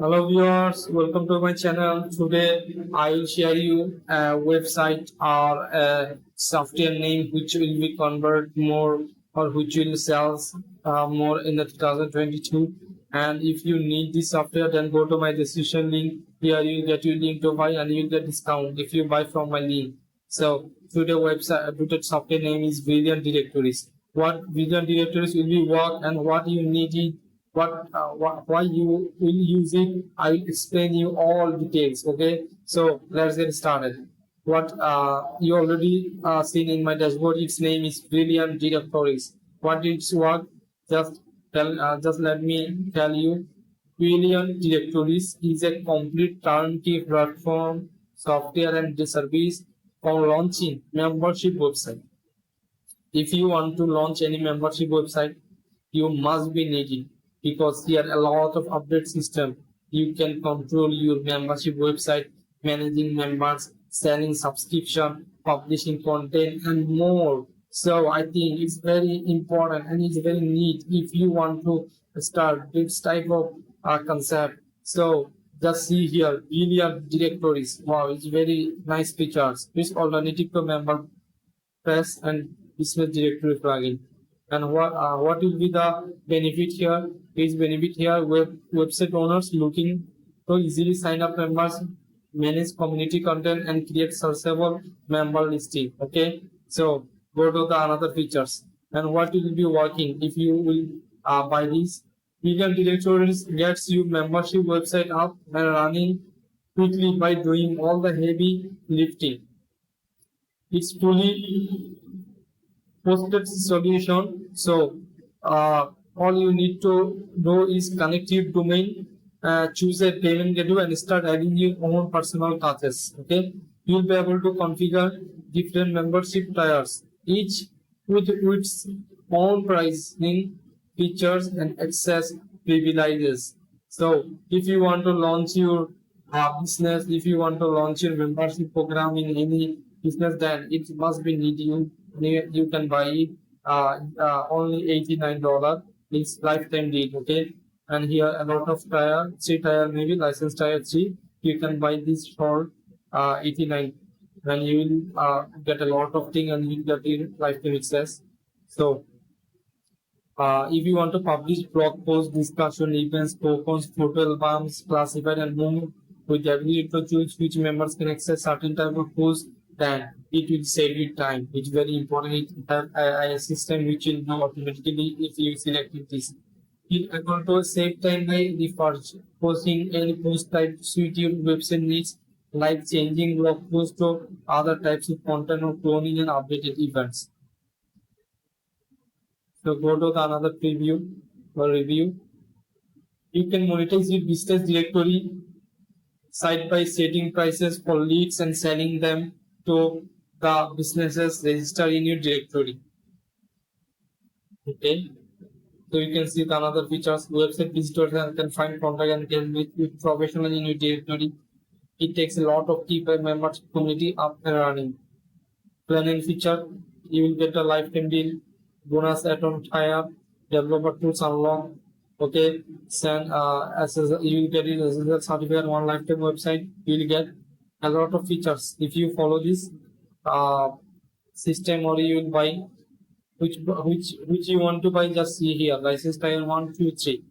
Hello viewers, welcome to my channel. Today I will share you a website or a software name which will be convert more or which will sell more in the 2022. And if you need this software, then go to my description link. Here you get your link to buy and you get discount if you buy from my link. So today software name is Brilliant Directories. What Brilliant Directories will be work and what you need it, why you will use it. I will explain you all details. Okay, so let's get started. What you already seen in my dashboard, its name is Brilliant Directories. What it's work, just let me tell you. Brilliant Directories is a complete turnkey platform software and service for launching membership website. If you want to launch any membership website, you must be needing, because here a lot of update system. You can control your membership website, managing members, selling subscription, publishing content, and more. So I think it's very important and it's very neat if you want to start this type of concept. So just see here, Brilliant Directories. Wow, it's very nice features. This alternative to member press and business directory plugin. And what will be the benefit here? Is benefit here website owners looking to easily sign up members, manage community content, and create searchable member listing. Okay, so go to the another features and what will be working if you will buy this. Vegan Directories gets you membership website up and running quickly by doing all the heavy lifting. It's fully hosted solution. So all you need to do is connect your domain, choose a payment gateway, and start adding your own personal touches. Okay, you'll be able to configure different membership tiers, each with its own pricing, features, and access privileges. So if you want to launch your business, if you want to launch your membership program in any business, then it must be need you can buy it only $89. It's lifetime deal. Okay, and here a lot of tire, three tire, maybe license tire 3. You can buy this for 89, and you will get a lot of thing and you will get in lifetime access. So if you want to publish blog posts, discussion, events, tokens, photo albums, classified, and more, with the ability to choose which members can access certain type of posts, then it will save you time. It's very important. It have a system which will do automatically if you select this. You're able to save time by research, posting any post type suit your website needs, like changing blog posts to other types of content or cloning and updated events. So go to the another preview or review. You can monetize your business directory site by setting prices for leads and selling them to the businesses registered in your directory. Okay. So you can see the another features. Website visitors can find contact and can meet with professionals in your directory. It takes a lot of keep a members community up and running. Planning feature, you will get a lifetime deal, bonus add-on tire, developer tools unlock. Okay, send you will get it as a certificate, one lifetime website. You will get a lot of features if you follow this uh, system, or you will buy which you want to buy. Just see here, license tire 1, 2, 3.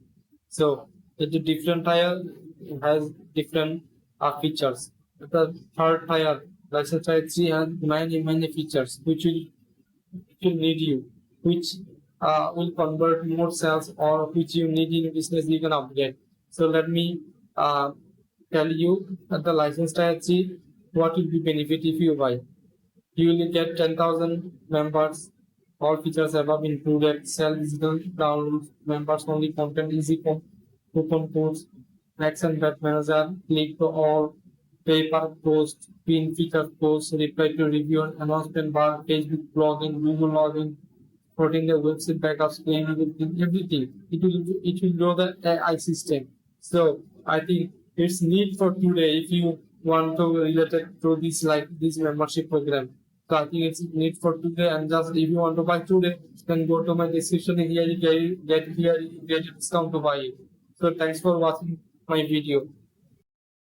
So the different tire has different features. The third tire, license tire 3, has many features which will need you, which will convert more sales, or which you need in business you can upgrade. So let me tell you that the license tire 3, what will be benefit if you buy. You will get 10,000 members. All features above included: sell digital downloads, members only content, easy coupon codes, Max and Web Manager, click to all, pay per post, pin feature posts, reply to review, announcement bar, Facebook login, Google login, putting the website backups, claim everything. It will know the AI system. So I think it's need for today if you want to relate it to this, like this membership program. So I think it's need for today, and just if you want to buy today, then go to my description here. You get here, you get a discount to buy it. So thanks for watching my video.